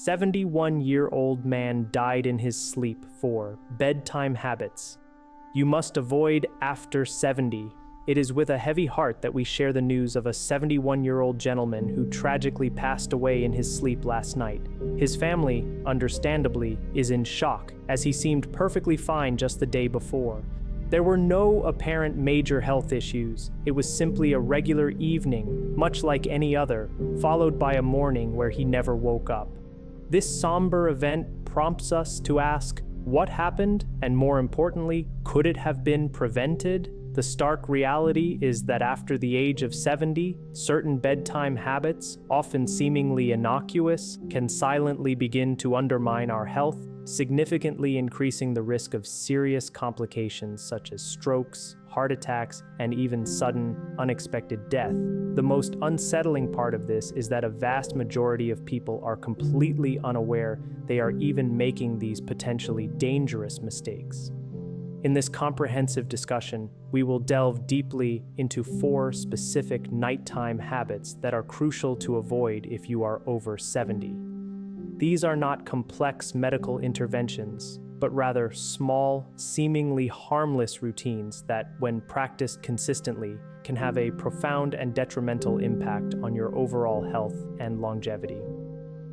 71-year-old man died in his sleep for bedtime habits. You must avoid after 70. It is with a heavy heart that we share the news of a 71-year-old gentleman who tragically passed away in his sleep last night. His family, understandably, is in shock, as he seemed perfectly fine just the day before. There were no apparent major health issues. It was simply a regular evening, much like any other, followed by a morning where he never woke up. This somber event prompts us to ask, what happened? And more importantly, could it have been prevented? The stark reality is that after the age of 70, certain bedtime habits, often seemingly innocuous, can silently begin to undermine our health, significantly increasing the risk of serious complications such as strokes, heart attacks, and even sudden, unexpected death. The most unsettling part of this is that a vast majority of people are completely unaware they are even making these potentially dangerous mistakes. In this comprehensive discussion, we will delve deeply into 4 specific nighttime habits that are crucial to avoid if you are over 70. These are not complex medical interventions, but rather small, seemingly harmless routines that, when practiced consistently, can have a profound and detrimental impact on your overall health and longevity.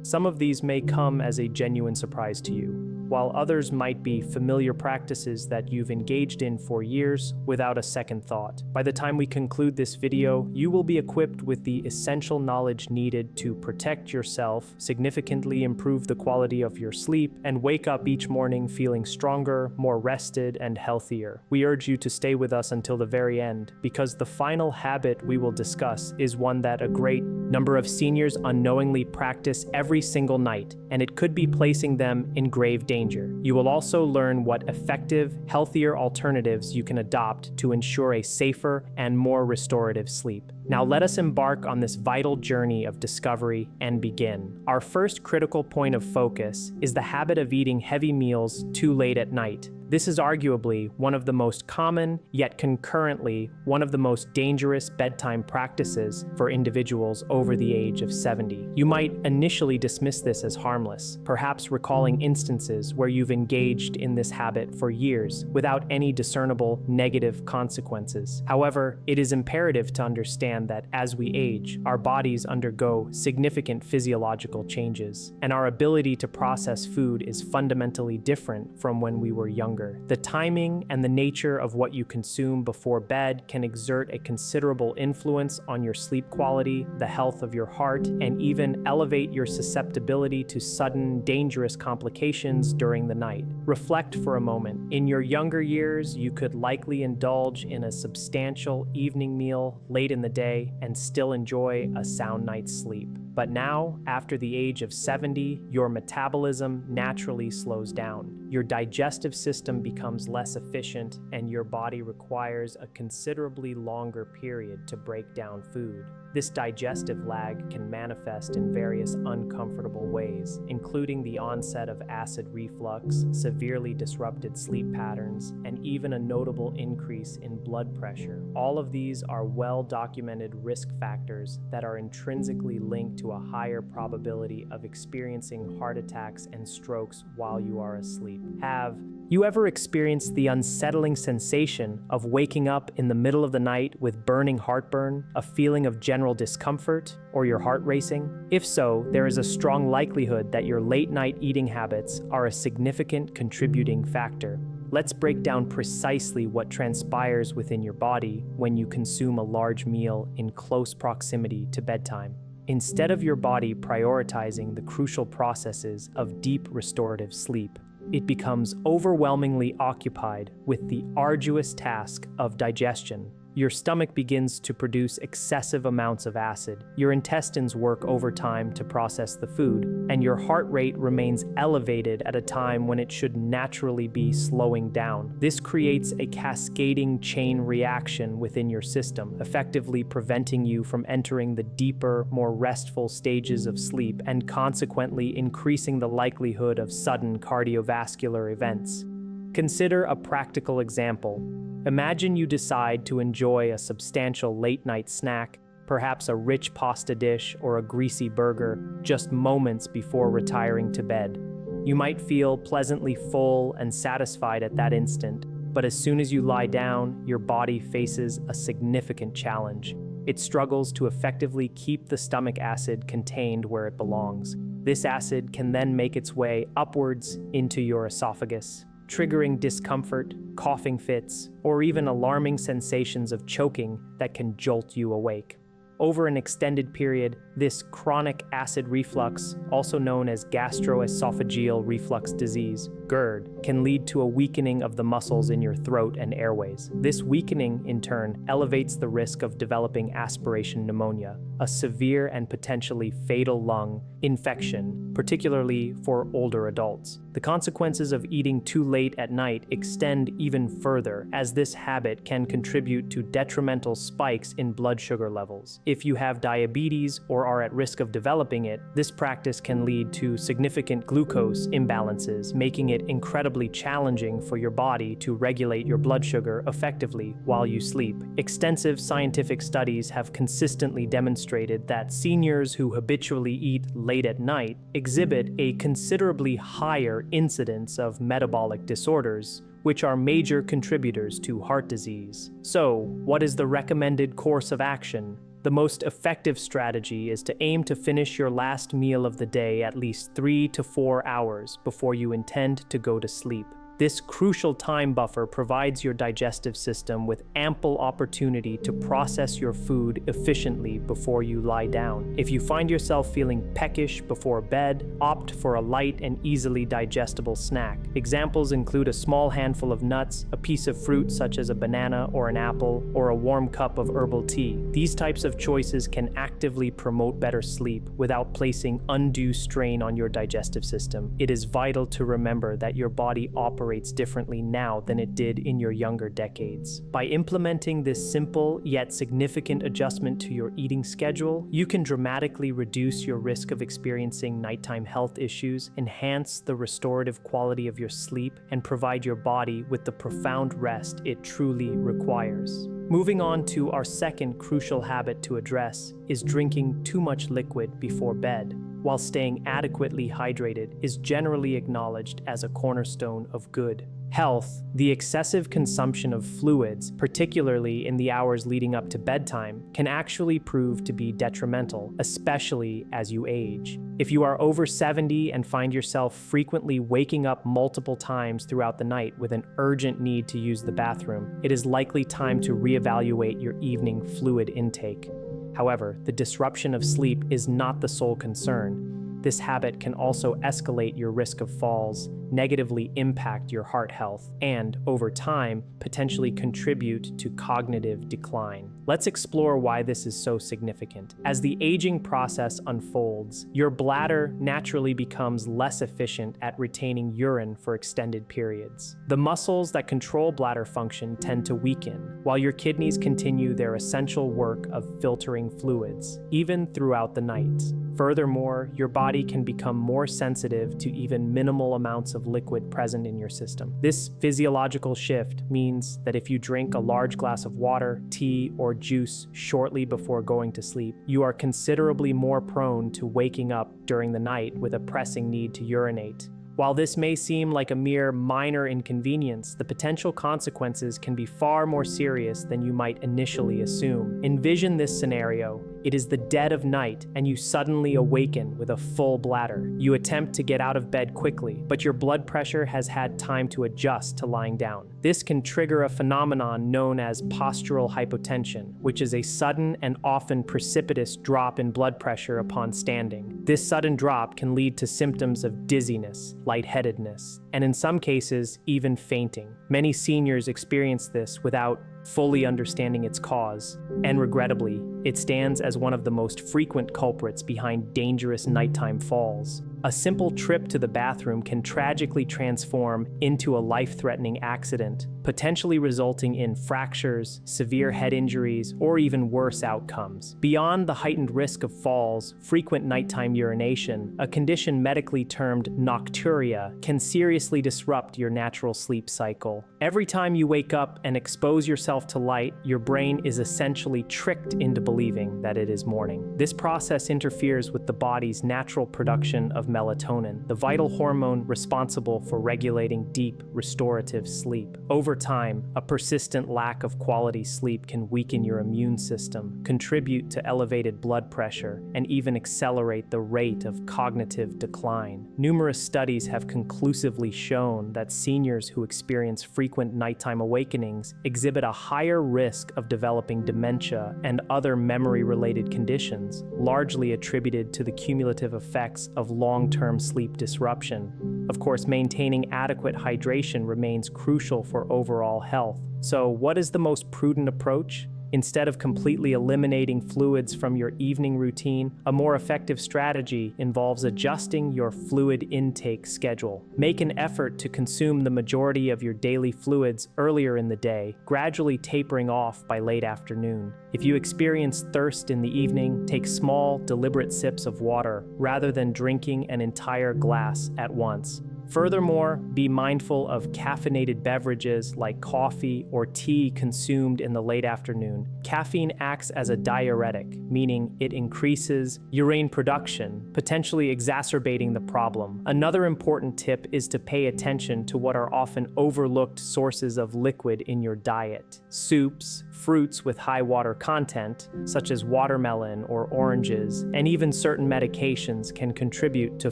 Some of these may come as a genuine surprise to you, while others might be familiar practices that you've engaged in for years without a second thought. By the time we conclude this video, you will be equipped with the essential knowledge needed to protect yourself, significantly improve the quality of your sleep, and wake up each morning feeling stronger, more rested, and healthier. We urge you to stay with us until the very end, because the final habit we will discuss is one that a great number of seniors unknowingly practice every single night, and it could be placing them in grave danger. You will also learn what effective, healthier alternatives you can adopt to ensure a safer and more restorative sleep. Now let us embark on this vital journey of discovery and begin. Our first critical point of focus is the habit of eating heavy meals too late at night. This is arguably one of the most common, yet concurrently one of the most dangerous bedtime practices for individuals over the age of 70. You might initially dismiss this as harmless, perhaps recalling instances where you've engaged in this habit for years without any discernible negative consequences. However, it is imperative to understand that as we age, our bodies undergo significant physiological changes, and our ability to process food is fundamentally different from when we were younger. The timing and the nature of what you consume before bed can exert a considerable influence on your sleep quality, the health of your heart, and even elevate your susceptibility to sudden, dangerous complications during the night. Reflect for a moment. In your younger years, you could likely indulge in a substantial evening meal late in the day and still enjoy a sound night's sleep. But now, after the age of 70, your metabolism naturally slows down. Your digestive system becomes less efficient, and your body requires a considerably longer period to break down food. This digestive lag can manifest in various uncomfortable ways, including the onset of acid reflux, severely disrupted sleep patterns, and even a notable increase in blood pressure. All of these are well-documented risk factors that are intrinsically linked to a higher probability of experiencing heart attacks and strokes while you are asleep. Have you ever experienced the unsettling sensation of waking up in the middle of the night with burning heartburn, a feeling of general discomfort, or your heart racing? If so, there is a strong likelihood that your late-night eating habits are a significant contributing factor. Let's break down precisely what transpires within your body when you consume a large meal in close proximity to bedtime. Instead of your body prioritizing the crucial processes of deep restorative sleep, it becomes overwhelmingly occupied with the arduous task of digestion. Your stomach begins to produce excessive amounts of acid, your intestines work overtime to process the food, and your heart rate remains elevated at a time when it should naturally be slowing down. This creates a cascading chain reaction within your system, effectively preventing you from entering the deeper, more restful stages of sleep and consequently increasing the likelihood of sudden cardiovascular events. Consider a practical example. Imagine you decide to enjoy a substantial late-night snack, perhaps a rich pasta dish or a greasy burger, just moments before retiring to bed. You might feel pleasantly full and satisfied at that instant, but as soon as you lie down, your body faces a significant challenge. It struggles to effectively keep the stomach acid contained where it belongs. This acid can then make its way upwards into your esophagus, triggering discomfort, coughing fits, or even alarming sensations of choking that can jolt you awake. Over an extended period, this chronic acid reflux, also known as gastroesophageal reflux disease, GERD, can lead to a weakening of the muscles in your throat and airways. This weakening, in turn, elevates the risk of developing aspiration pneumonia, a severe and potentially fatal lung infection, particularly for older adults. The consequences of eating too late at night extend even further, as this habit can contribute to detrimental spikes in blood sugar levels. If you have diabetes or are at risk of developing it, this practice can lead to significant glucose imbalances, making it incredibly challenging for your body to regulate your blood sugar effectively while you sleep. Extensive scientific studies have consistently demonstrated that seniors who habitually eat late at night exhibit a considerably higher incidence of metabolic disorders, which are major contributors to heart disease. So, what is the recommended course of action? The most effective strategy is to aim to finish your last meal of the day at least 3 to 4 hours before you intend to go to sleep. This crucial time buffer provides your digestive system with ample opportunity to process your food efficiently before you lie down. If you find yourself feeling peckish before bed, opt for a light and easily digestible snack. Examples include a small handful of nuts, a piece of fruit such as a banana or an apple, or a warm cup of herbal tea. These types of choices can actively promote better sleep without placing undue strain on your digestive system. It is vital to remember that your body operates differently now than it did in your younger decades. By implementing this simple yet significant adjustment to your eating schedule, you can dramatically reduce your risk of experiencing nighttime health issues, enhance the restorative quality of your sleep, and provide your body with the profound rest it truly requires. Moving on to our second crucial habit to address is drinking too much liquid before bed. While staying adequately hydrated is generally acknowledged as a cornerstone of good health, the excessive consumption of fluids, particularly in the hours leading up to bedtime, can actually prove to be detrimental, especially as you age. If you are over 70 and find yourself frequently waking up multiple times throughout the night with an urgent need to use the bathroom, it is likely time to reevaluate your evening fluid intake. However, the disruption of sleep is not the sole concern. This habit can also escalate your risk of falls, negatively impact your heart health, and, over time, potentially contribute to cognitive decline. Let's explore why this is so significant. As the aging process unfolds, your bladder naturally becomes less efficient at retaining urine for extended periods. The muscles that control bladder function tend to weaken, while your kidneys continue their essential work of filtering fluids, even throughout the night. Furthermore, your body can become more sensitive to even minimal amounts of liquid present in your system. This physiological shift means that if you drink a large glass of water, tea, or juice shortly before going to sleep, you are considerably more prone to waking up during the night with a pressing need to urinate. While this may seem like a mere minor inconvenience, the potential consequences can be far more serious than you might initially assume. Envision this scenario. It is the dead of night, and you suddenly awaken with a full bladder. You attempt to get out of bed quickly, but your blood pressure has had time to adjust to lying down. This can trigger a phenomenon known as postural hypotension, which is a sudden and often precipitous drop in blood pressure upon standing. This sudden drop can lead to symptoms of dizziness, lightheadedness, and in some cases, even fainting. Many seniors experience this without fully understanding its cause, and regrettably, it stands as one of the most frequent culprits behind dangerous nighttime falls. A simple trip to the bathroom can tragically transform into a life-threatening accident, potentially resulting in fractures, severe head injuries, or even worse outcomes. Beyond the heightened risk of falls, frequent nighttime urination, a condition medically termed nocturia, can seriously disrupt your natural sleep cycle. Every time you wake up and expose yourself to light, your brain is essentially tricked into believing that it is morning. This process interferes with the body's natural production of melatonin, the vital hormone responsible for regulating deep, restorative sleep. Over time, a persistent lack of quality sleep can weaken your immune system, contribute to elevated blood pressure, and even accelerate the rate of cognitive decline. Numerous studies have conclusively shown that seniors who experience frequent nighttime awakenings exhibit a higher risk of developing dementia and other memory-related conditions, largely attributed to the cumulative effects of long-term sleep disruption. Of course, maintaining adequate hydration remains crucial for overall health. So, what is the most prudent approach? Instead of completely eliminating fluids from your evening routine, a more effective strategy involves adjusting your fluid intake schedule. Make an effort to consume the majority of your daily fluids earlier in the day, gradually tapering off by late afternoon. If you experience thirst in the evening, take small, deliberate sips of water rather than drinking an entire glass at once. Furthermore, be mindful of caffeinated beverages like coffee or tea consumed in the late afternoon. Caffeine acts as a diuretic, meaning it increases urine production, potentially exacerbating the problem. Another important tip is to pay attention to what are often overlooked sources of liquid in your diet. Soups, fruits with high water content, such as watermelon or oranges, and even certain medications can contribute to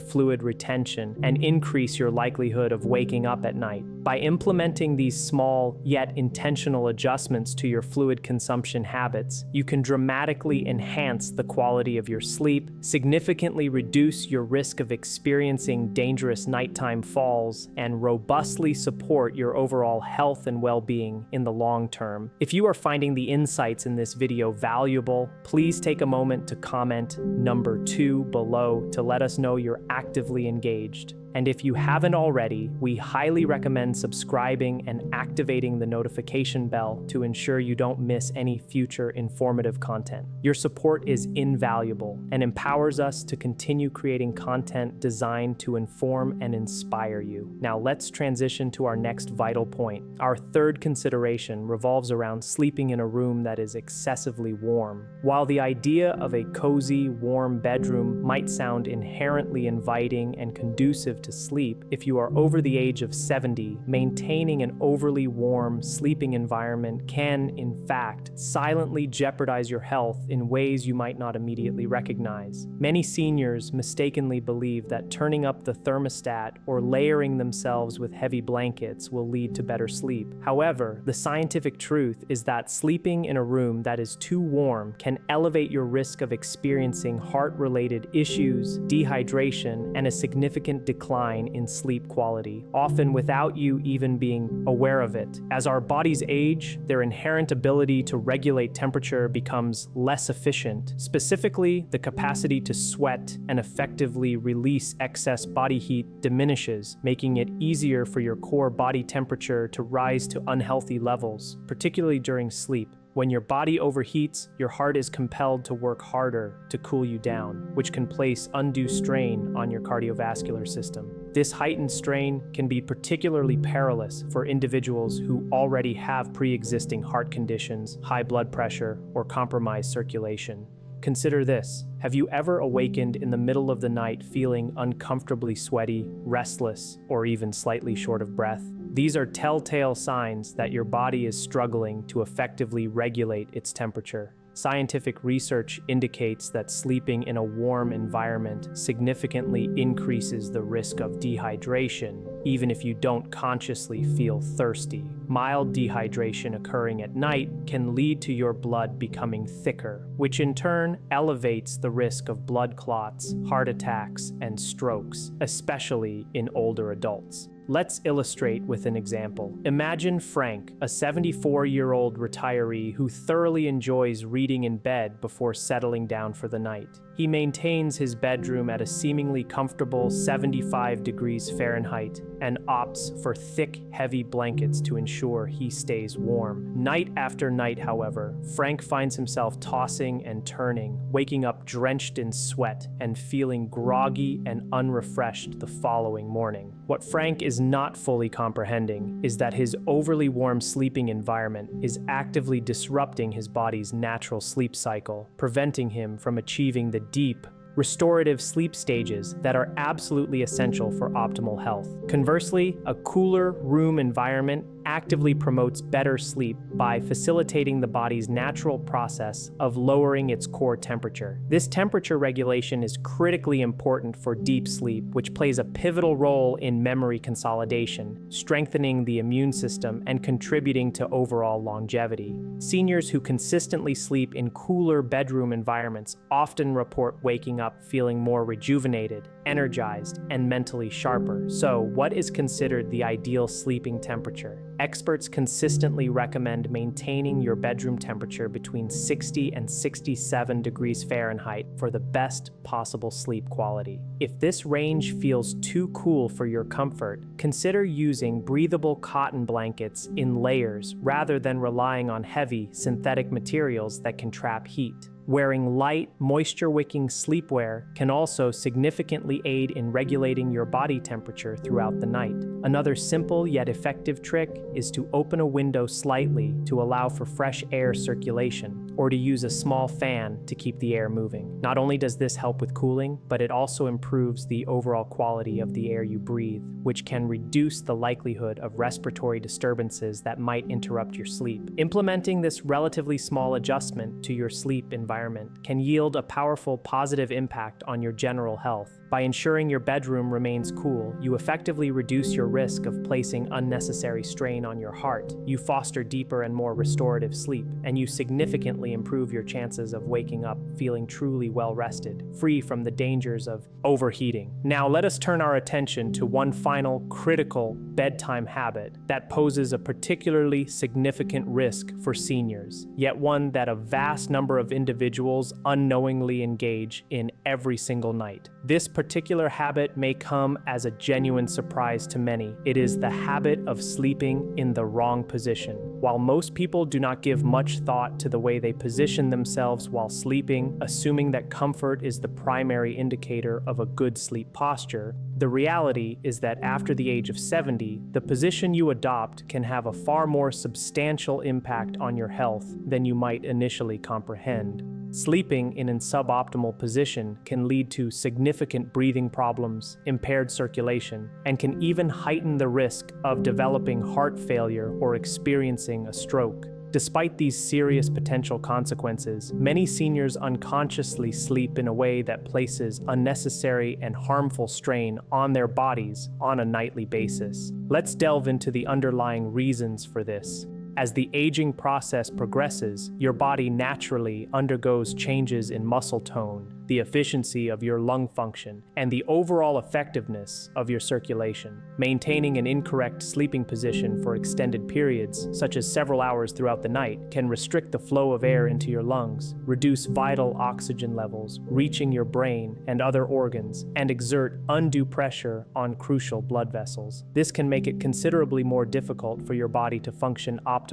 fluid retention and increase your likelihood of waking up at night. By implementing these small yet intentional adjustments to your fluid consumption habits, you can dramatically enhance the quality of your sleep, significantly reduce your risk of experiencing dangerous nighttime falls, and robustly support your overall health and well-being in the long term. If you are finding the insights in this video valuable, please take a moment to comment number 2 below to let us know you're actively engaged. And if you haven't already, we highly recommend subscribing and activating the notification bell to ensure you don't miss any future informative content. Your support is invaluable and empowers us to continue creating content designed to inform and inspire you. Now let's transition to our next vital point. Our third consideration revolves around sleeping in a room that is excessively warm. While the idea of a cozy, warm bedroom might sound inherently inviting and conducive to sleep, if you are over the age of 70, maintaining an overly warm sleeping environment can, in fact, silently jeopardize your health in ways you might not immediately recognize. Many seniors mistakenly believe that turning up the thermostat or layering themselves with heavy blankets will lead to better sleep. However, the scientific truth is that sleeping in a room that is too warm can elevate your risk of experiencing heart-related issues, dehydration, and a significant decline in sleep quality, often without you even being aware of it. As our bodies age, their inherent ability to regulate temperature becomes less efficient. Specifically, the capacity to sweat and effectively release excess body heat diminishes, making it easier for your core body temperature to rise to unhealthy levels, particularly during sleep. When your body overheats, your heart is compelled to work harder to cool you down, which can place undue strain on your cardiovascular system. This heightened strain can be particularly perilous for individuals who already have pre-existing heart conditions, high blood pressure, or compromised circulation. Consider this. Have you ever awakened in the middle of the night feeling uncomfortably sweaty, restless, or even slightly short of breath? These are telltale signs that your body is struggling to effectively regulate its temperature. Scientific research indicates that sleeping in a warm environment significantly increases the risk of dehydration, even if you don't consciously feel thirsty. Mild dehydration occurring at night can lead to your blood becoming thicker, which in turn elevates the risk of blood clots, heart attacks, and strokes, especially in older adults. Let's illustrate with an example. Imagine Frank, a 74-year-old retiree who thoroughly enjoys reading in bed before settling down for the night. He maintains his bedroom at a seemingly comfortable 75 degrees Fahrenheit and opts for thick, heavy blankets to ensure he stays warm. Night after night, however, Frank finds himself tossing and turning, waking up drenched in sweat and feeling groggy and unrefreshed the following morning. What Frank is is not fully comprehending is that his overly warm sleeping environment is actively disrupting his body's natural sleep cycle, preventing him from achieving the deep, restorative sleep stages that are absolutely essential for optimal health. Conversely, a cooler room environment actively promotes better sleep by facilitating the body's natural process of lowering its core temperature. This temperature regulation is critically important for deep sleep, which plays a pivotal role in memory consolidation, strengthening the immune system, and contributing to overall longevity. Seniors who consistently sleep in cooler bedroom environments often report waking up feeling more rejuvenated, energized, and mentally sharper. So, what is considered the ideal sleeping temperature? Experts consistently recommend maintaining your bedroom temperature between 60 and 67 degrees Fahrenheit for the best possible sleep quality. If this range feels too cool for your comfort, consider using breathable cotton blankets in layers rather than relying on heavy synthetic materials that can trap heat. Wearing light, moisture-wicking sleepwear can also significantly aid in regulating your body temperature throughout the night. Another simple yet effective trick is to open a window slightly to allow for fresh air circulation, or to use a small fan to keep the air moving. Not only does this help with cooling, but it also improves the overall quality of the air you breathe, which can reduce the likelihood of respiratory disturbances that might interrupt your sleep. Implementing this relatively small adjustment to your sleep environment can yield a powerful positive impact on your general health. By ensuring your bedroom remains cool, you effectively reduce your risk of placing unnecessary strain on your heart, you foster deeper and more restorative sleep, and you significantly improve your chances of waking up feeling truly well-rested, free from the dangers of overheating. Now let us turn our attention to one final critical bedtime habit that poses a particularly significant risk for seniors, yet one that a vast number of individuals unknowingly engage in every single night. This particular habit may come as a genuine surprise to many. It is the habit of sleeping in the wrong position. While most people do not give much thought to the way they position themselves while sleeping, assuming that comfort is the primary indicator of a good sleep posture, the reality is that after the age of 70, the position you adopt can have a far more substantial impact on your health than you might initially comprehend. Sleeping in an suboptimal position can lead to significant breathing problems, impaired circulation, and can even heighten the risk of developing heart failure or experiencing a stroke. Despite these serious potential consequences, many seniors unconsciously sleep in a way that places unnecessary and harmful strain on their bodies on a nightly basis. Let's delve into the underlying reasons for this. As the aging process progresses, your body naturally undergoes changes in muscle tone, the efficiency of your lung function, and the overall effectiveness of your circulation. Maintaining an incorrect sleeping position for extended periods, such as several hours throughout the night, can restrict the flow of air into your lungs, reduce vital oxygen levels reaching your brain and other organs, and exert undue pressure on crucial blood vessels. This can make it considerably more difficult for your body to function optimally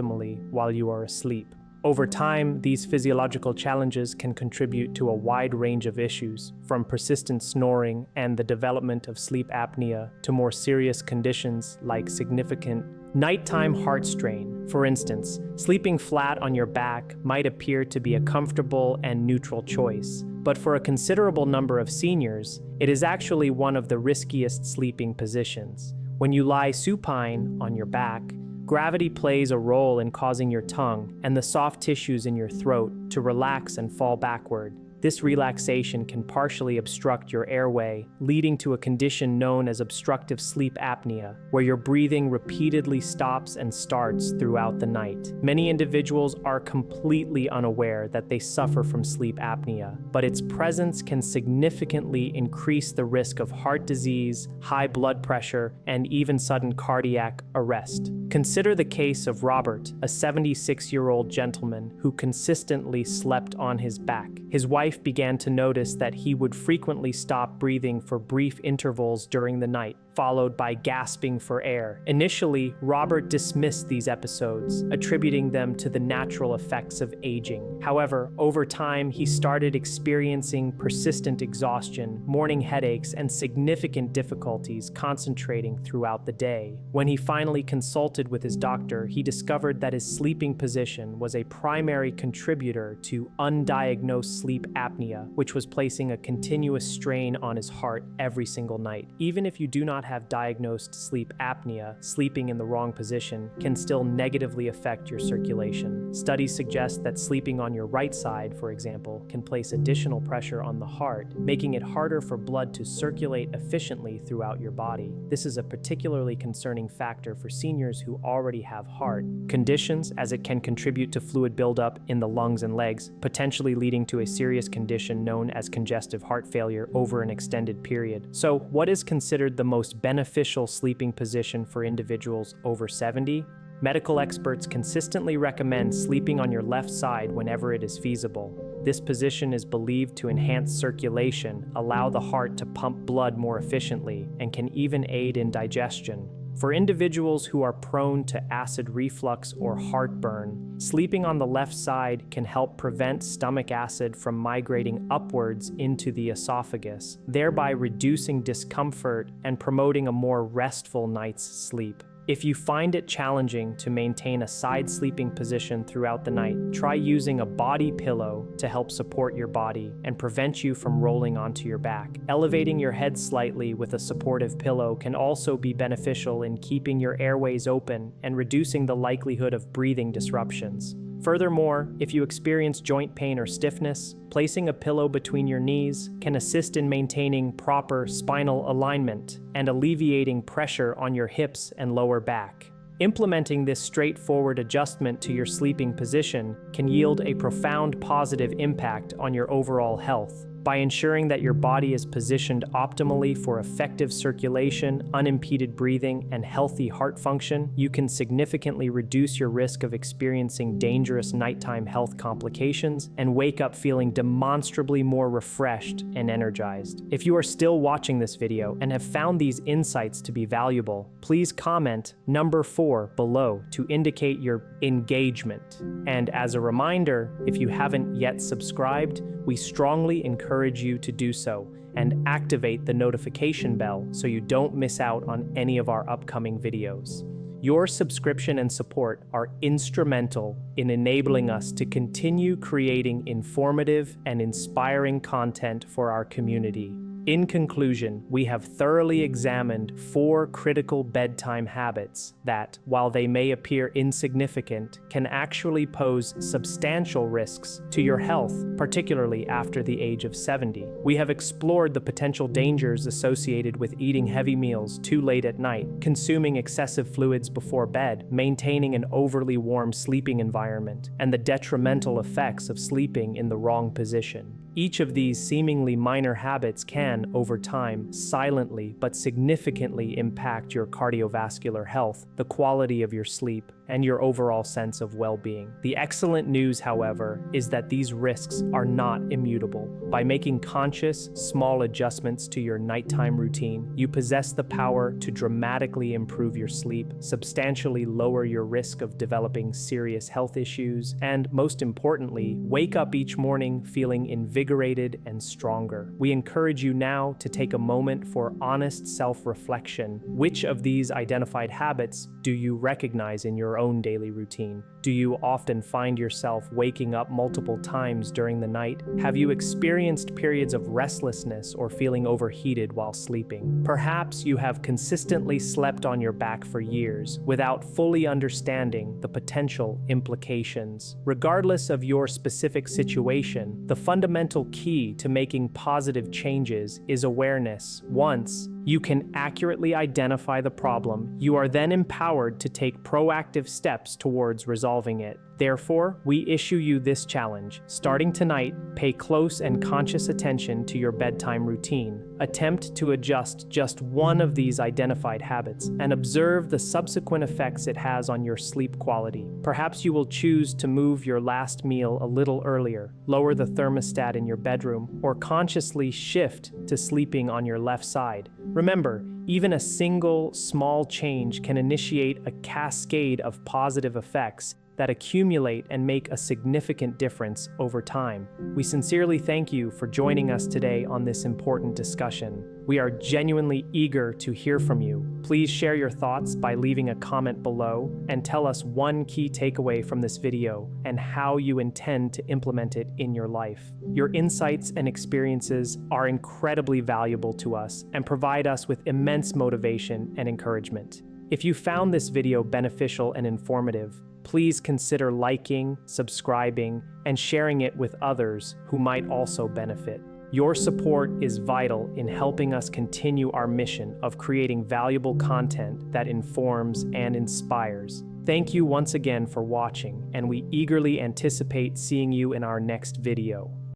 while you are asleep. Over time, these physiological challenges can contribute to a wide range of issues, from persistent snoring and the development of sleep apnea to more serious conditions like significant nighttime heart strain. For instance, sleeping flat on your back might appear to be a comfortable and neutral choice, but for a considerable number of seniors, it is actually one of the riskiest sleeping positions. When you lie supine on your back, gravity plays a role in causing your tongue and the soft tissues in your throat to relax and fall backward. This relaxation can partially obstruct your airway, leading to a condition known as obstructive sleep apnea, where your breathing repeatedly stops and starts throughout the night. Many individuals are completely unaware that they suffer from sleep apnea, but its presence can significantly increase the risk of heart disease, high blood pressure, and even sudden cardiac arrest. Consider the case of Robert, a 76-year-old gentleman who consistently slept on his back. His wife began to notice that he would frequently stop breathing for brief intervals during the night, followed by gasping for air. Initially, Robert dismissed these episodes, attributing them to the natural effects of aging. However, over time, he started experiencing persistent exhaustion, morning headaches, and significant difficulties concentrating throughout the day. When he finally consulted with his doctor, he discovered that his sleeping position was a primary contributor to undiagnosed sleep apnea, which was placing a continuous strain on his heart every single night. Even if you do not have diagnosed sleep apnea, sleeping in the wrong position can still negatively affect your circulation. Studies suggest that sleeping on your right side, for example, can place additional pressure on the heart, making it harder for blood to circulate efficiently throughout your body. This is a particularly concerning factor for seniors who already have heart conditions, as it can contribute to fluid buildup in the lungs and legs, potentially leading to a serious condition known as congestive heart failure over an extended period. So, what is considered the most beneficial sleeping position for individuals over 70? Medical experts consistently recommend sleeping on your left side whenever it is feasible. This position is believed to enhance circulation, allow the heart to pump blood more efficiently, and can even aid in digestion. For individuals who are prone to acid reflux or heartburn, sleeping on the left side can help prevent stomach acid from migrating upwards into the esophagus, thereby reducing discomfort and promoting a more restful night's sleep. If you find it challenging to maintain a side sleeping position throughout the night, try using a body pillow to help support your body and prevent you from rolling onto your back. Elevating your head slightly with a supportive pillow can also be beneficial in keeping your airways open and reducing the likelihood of breathing disruptions. Furthermore, if you experience joint pain or stiffness, placing a pillow between your knees can assist in maintaining proper spinal alignment and alleviating pressure on your hips and lower back. Implementing this straightforward adjustment to your sleeping position can yield a profound positive impact on your overall health. By ensuring that your body is positioned optimally for effective circulation, unimpeded breathing, and healthy heart function, you can significantly reduce your risk of experiencing dangerous nighttime health complications and wake up feeling demonstrably more refreshed and energized. If you are still watching this video and have found these insights to be valuable, please comment number 4 below to indicate your engagement. And as a reminder, if you haven't yet subscribed, we strongly encourage you to do so and activate the notification bell so you don't miss out on any of our upcoming videos. Your subscription and support are instrumental in enabling us to continue creating informative and inspiring content for our community. In conclusion, we have thoroughly examined 4 critical bedtime habits that, while they may appear insignificant, can actually pose substantial risks to your health, particularly after the age of 70. We have explored the potential dangers associated with eating heavy meals too late at night, consuming excessive fluids before bed, maintaining an overly warm sleeping environment, and the detrimental effects of sleeping in the wrong position. Each of these seemingly minor habits can, over time, silently but significantly impact your cardiovascular health, the quality of your sleep, and your overall sense of well-being. The excellent news, however, is that these risks are not immutable. By making conscious, small adjustments to your nighttime routine, you possess the power to dramatically improve your sleep, substantially lower your risk of developing serious health issues, and, most importantly, wake up each morning feeling invigorated and stronger. We encourage you now to take a moment for honest self-reflection. Which of these identified habits do you recognize in your own daily routine? Do you often find yourself waking up multiple times during the night? Have you experienced periods of restlessness or feeling overheated while sleeping? Perhaps you have consistently slept on your back for years without fully understanding the potential implications. Regardless of your specific situation, the fundamental key to making positive changes is awareness. Once you can accurately identify the problem, you are then empowered to take proactive steps towards resolving it. Therefore, we issue you this challenge. Starting tonight, pay close and conscious attention to your bedtime routine. Attempt to adjust just one of these identified habits and observe the subsequent effects it has on your sleep quality. Perhaps you will choose to move your last meal a little earlier, lower the thermostat in your bedroom, or consciously shift to sleeping on your left side. Remember, even a single small change can initiate a cascade of positive effects that accumulate and make a significant difference over time. We sincerely thank you for joining us today on this important discussion. We are genuinely eager to hear from you. Please share your thoughts by leaving a comment below and tell us one key takeaway from this video and how you intend to implement it in your life. Your insights and experiences are incredibly valuable to us and provide us with immense motivation and encouragement. If you found this video beneficial and informative, please consider liking, subscribing, and sharing it with others who might also benefit. Your support is vital in helping us continue our mission of creating valuable content that informs and inspires. Thank you once again for watching, and we eagerly anticipate seeing you in our next video.